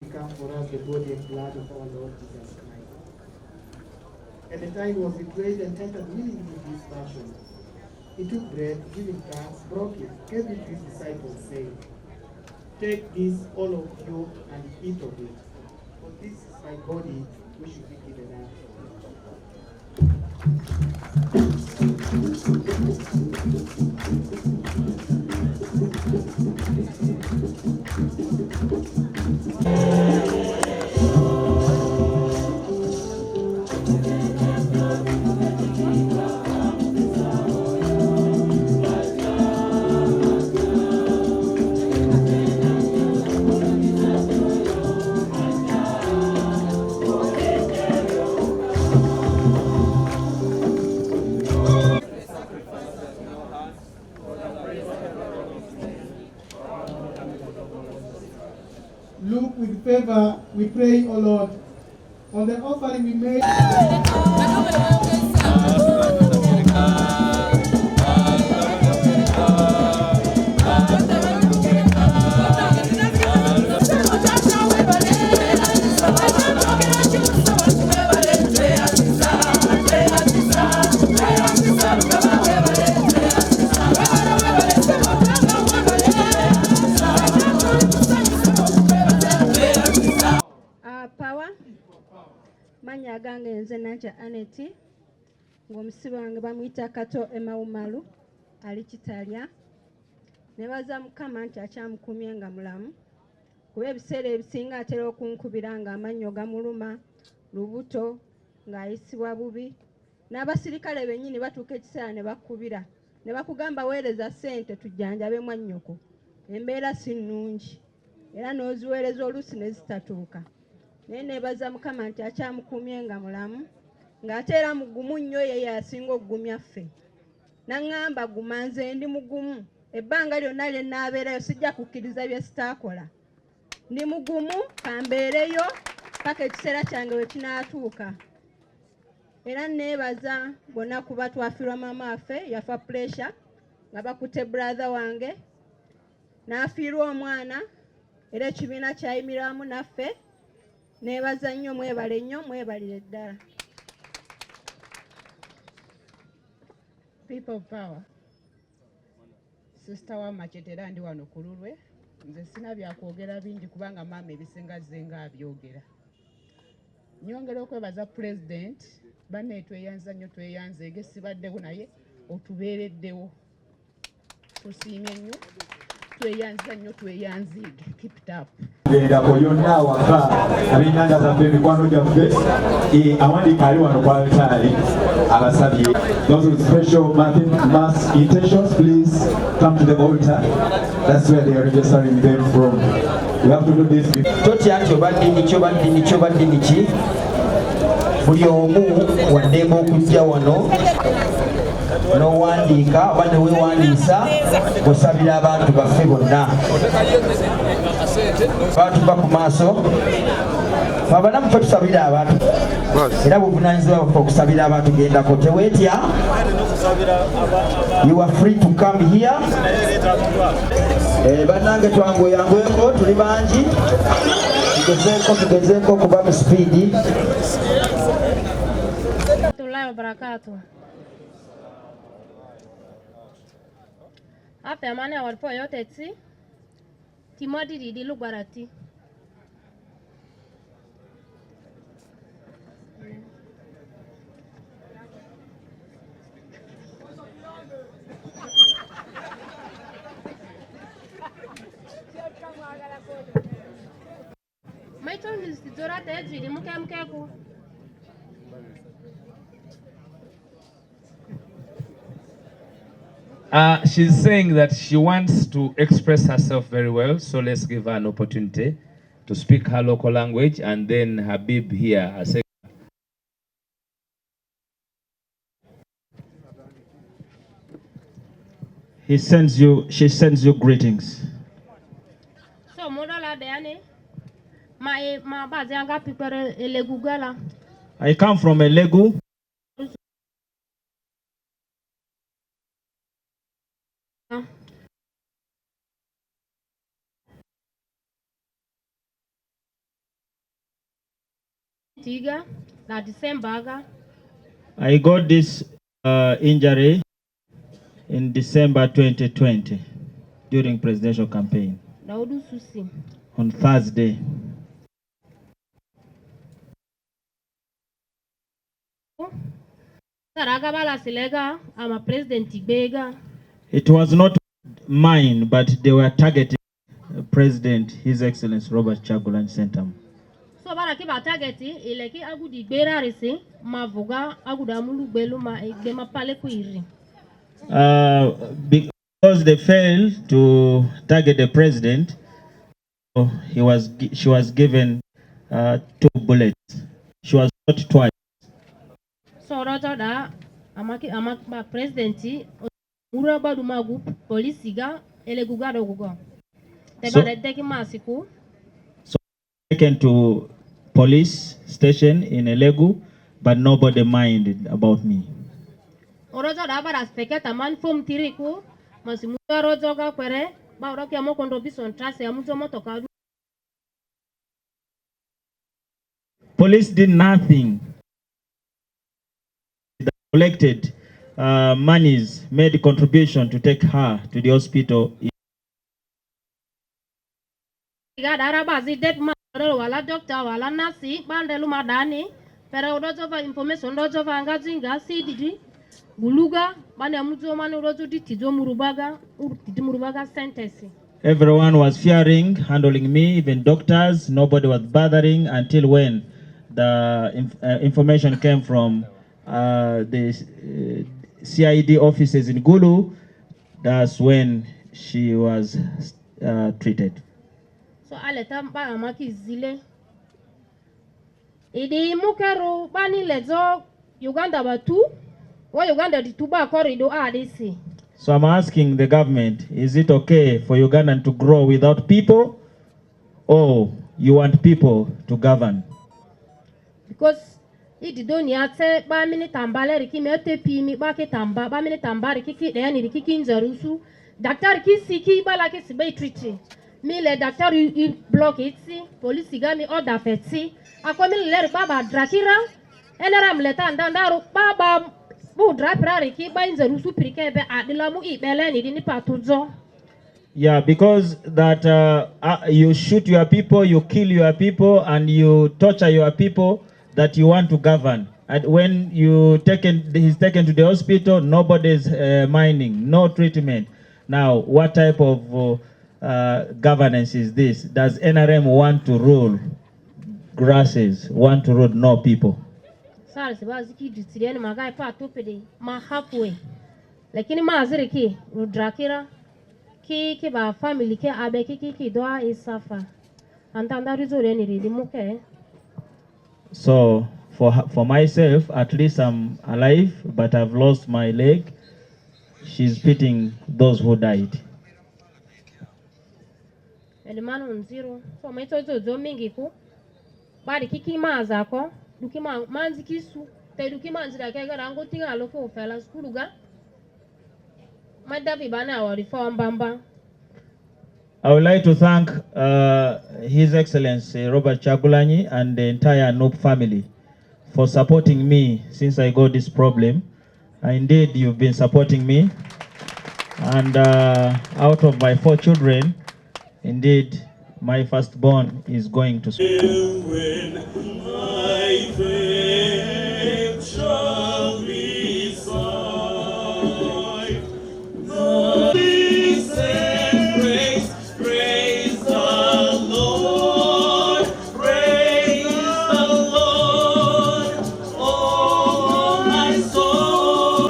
become for us the body and blood of our Lord Jesus Christ. At the time was betrayed and entered willingly into his passion. He took bread, giving thanks, broke it, gave it to his disciples, saying, "Take this, all of you, and eat of it, for this is my body, which will be given up." Look with favor, we pray, O Lord, on the offering we made. Power manya gange nze Nanja Aneti ng'omusibe wange bamuyita Kato Emawumalu ali Kitalya. Nebaza Mukama nti akyamukumye nga mulamu kuba ebiseera ebisinga atera okunkubira nga amannyo gamuluma lubuto ng'ayisibwa bubi n'abasirikale bennyini batuuka ekiseera ne bakubira ne bakugamba weereza ssente tujjanjabe mwannyoko embeera si nnungi era n'oziweereza oluusi ne zitatuuka. Naye neebaza Mukama nti akyamukumye nga mulamu ng'ate era mugumu nnyo ye yasinga okugumya ffe. Naŋŋamba guma nze ndi mugumu ebbanga lyonna lye nnaabeerayo sijja kukkiriza bye sitaakola. Ndi mugumu kambeereyo paka ekiseera kyange we kinaatuuka. Era neebaza bonna kuba twafiirwa maama waffe yafa puleesha nga bakutte brother wange n'afiirwa omwana era ekibiina kyayimirwamu naffe. Neebaza nnyo mwebale nnyo mwebalire ddala. People of power. Sister wa Machete era ndi wano ku Lulwe. Nze sina byakwogera bingi kubanga maama ebisinga zenga abyogera. Nyongera okwebaza President banne tweyanza nnyo tweyanze egesibaddewo naye otubeereddewo. Tusiimye nnyo tweyanza nnyo tweyanziige. Keep it up. Ko yonna awaka ab'ennyanja zaffe emikwano gyaffe awandiika ali wano kwa altaali abasabye. Those with special mass intentions, please come to the altar. That's where they are registering them from. We have to do this. Totya nti oba ddini ki buli omu waddemba okujja wano n'owandiika oba ne weewandiisa osabira abantu baffe bonna. Batuva ku maaso abalamu ffe tusabira abantu era buvunaanyizibwa baffe okusabira abantu. Gendako teweetya. You are free to come here. Bannange twangoyangweko tuli bangi tugezeeko kuba mu sipiidi. Hapa amani walipo yote ti timodi didi lugbarati maito ndizora tezviri mukemkeku. She's saying that she wants to express herself very well, so let's give her an opportunity to speak her local language, and then Habib here. She sends you greetings. So modola deane ma bazanga pipere elegugala. I come from Elegu. Tiga, na December. I got this injury in December 2020 during presidential campaign Daudu Susi. on Thursday. Saragabala Silega, I'm a president Bega. It was not mine, but they were targeting President, His Excellency Robert Chagulanyi Sentamu. So bara ki ba targeti ileki agudi gbera resi mavuga aguda mulu belu ma egema pale kuiri. Because they failed to target the president, so she was given 2 bullets. She was shot twice. So rojo da amak ba presidenti ura badu magu polisi ga eleguga do gugo. So, Teba teki masiku. so taken to police station in Elegu, but nobody minded about me. Orojo da bara speketa man fum tiriku masimu rojo ga kwere ba oroki amokondo bison trase amuzo motoka. Police did nothing. They collected monies, made contribution to take her to the hospital. Gadara bazi det ma wala doctor wala nasi bandelu madani pere udojo va information dojo va ngazinga sididi buluga bane muzo mane udojo ditizo murubaga sentence. Everyone was fearing, handling me, even doctors. Nobody was bothering until when the information came from the CID offices in Gulu. That's when she was treated. So aleta ba amaki zile idi mukeru bani lezo Uganda batu wa Uganda dituba corridor ADC. So I'm asking the government, is it okay for Ugandan to grow without people, or you want people to govern? Because it don't yate ba mini tambale riki mete pimi ba ke tamba ba mini tambari kiki de yani riki kinzarusu doctor ki siki ba la ke sibe treat mi le doctor il block it police ga mi order feti akwa mi le baba drakira enera mleta ndandaru baba bu drapra riki ba inzarusu prike be adila mu ibele ni ni patuzo. Yeah, because that you shoot your people, you kill your people, and you torture your people that you want to govern. And when he's taken to the hospital, nobody's minding, no treatment. Now, what type of governance is this? Does NRM want to rule grasses, want to rule no people? Sasa sibazi ki ditiriani magai pa topede ma halfway. Lakini ma aziriki udrakira ki ba family ke abe ki doa isafa antanda rizore ni ridi muke. So for myself, at least I'm alive, but I've lost my leg. She's pitying those who died. Elimano nziro so meto zo mingi ku bari kiki maza ko duki manzi kisu te duki manzi da ke gara ngo tinga loko fela skulu ga madabi bana wa reform bamba. I would like to thank His Excellency Robert Chagulanyi and the entire NUP family for supporting me since I got this problem. Indeed, you've been supporting me. And out of my 4 children, indeed, my firstborn is going to school. When my faith shall be sight, praise the Lord, oh my soul.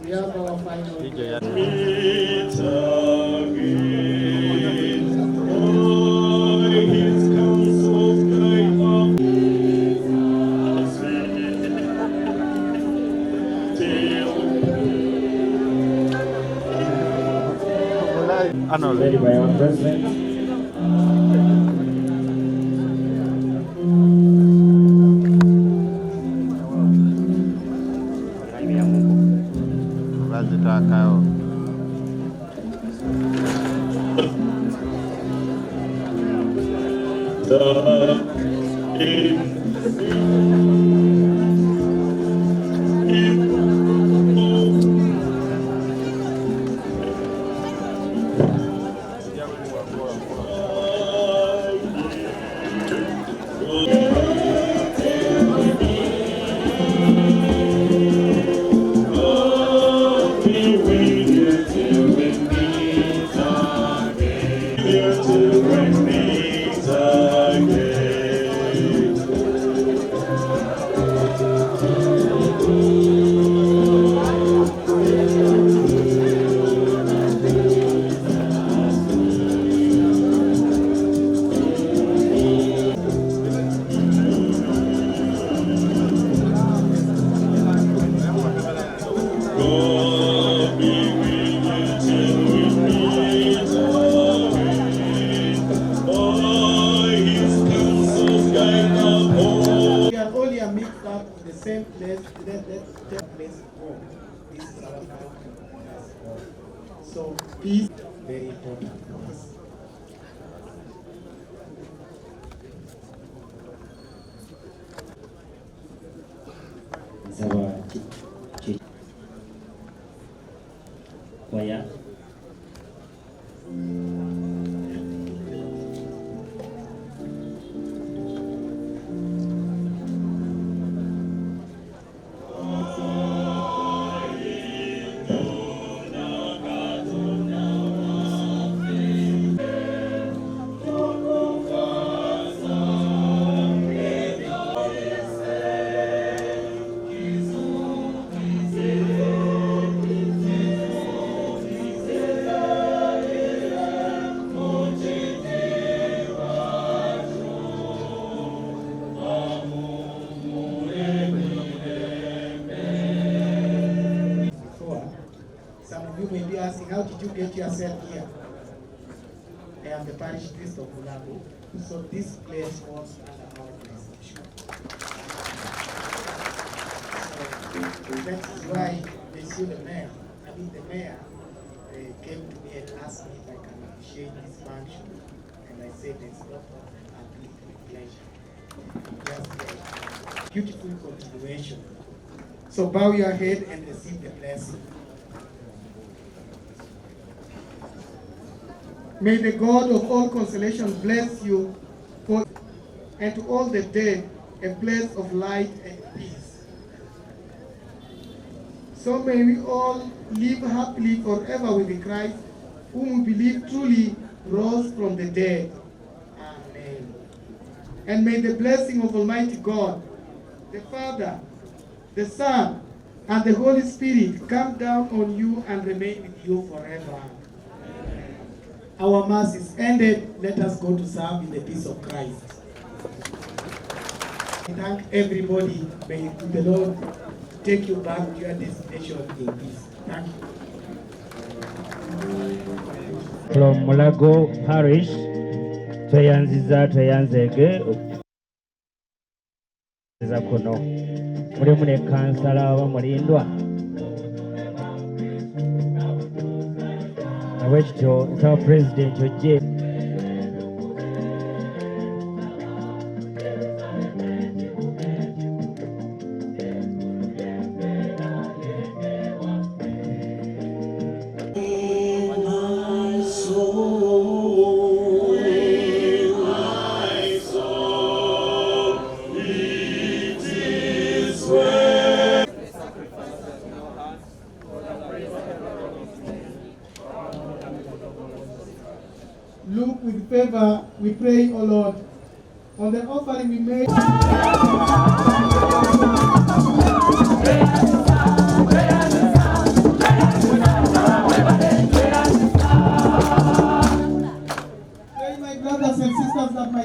We have our final. led by our president. So peace very important for us. You may be asking, how did you get yourself here? I am the parish priest of Lwabwe, so this place was under our jurisdiction. So that is why they see the mayor. The mayor came to me and asked me if I can appreciate this function, and I said it's not a pleasure. Just a beautiful continuation. So bow your head and receive the blessing. May the God of all consolation bless you and to all the dead a place of light and peace. So may we all live happily forever with the Christ, whom we believe truly rose from the dead. Amen. And may the blessing of Almighty God, the Father, the Son, and the Holy Spirit come down on you and remain with you forever. Our Mass is ended. Let us go to serve in the peace of Christ. I thank everybody. May the Lord take you back to your destination in peace. Thank you. From Mulago Parish, tweyanzege kuno muli mune kansala bamulindwa awekityo nsaba pulezidenti ojje Look with favor, we pray, O Lord, on the offering we made. Pray, my brothers and sisters, that my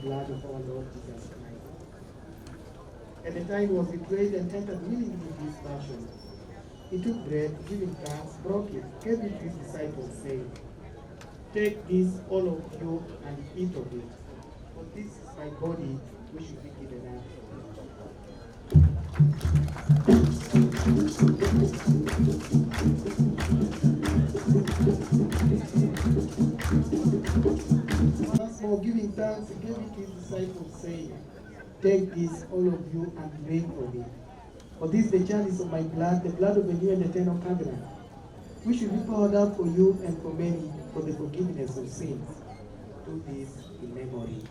blood of our Lord Jesus Christ. At the time he was betrayed and entered willingly into his passion, he took bread, giving thanks, broke it, gave it to his disciples, saying, "Take this, all of you, and eat of it, for this is my body, which will be given up." Once more, giving thanks, he gave it to his disciples, saying, "Take this, all of you, and drink of it. For this is the chalice of my blood, the blood of a new and eternal covenant, which will be poured out for you and for many for the forgiveness of sins. Do this in memory."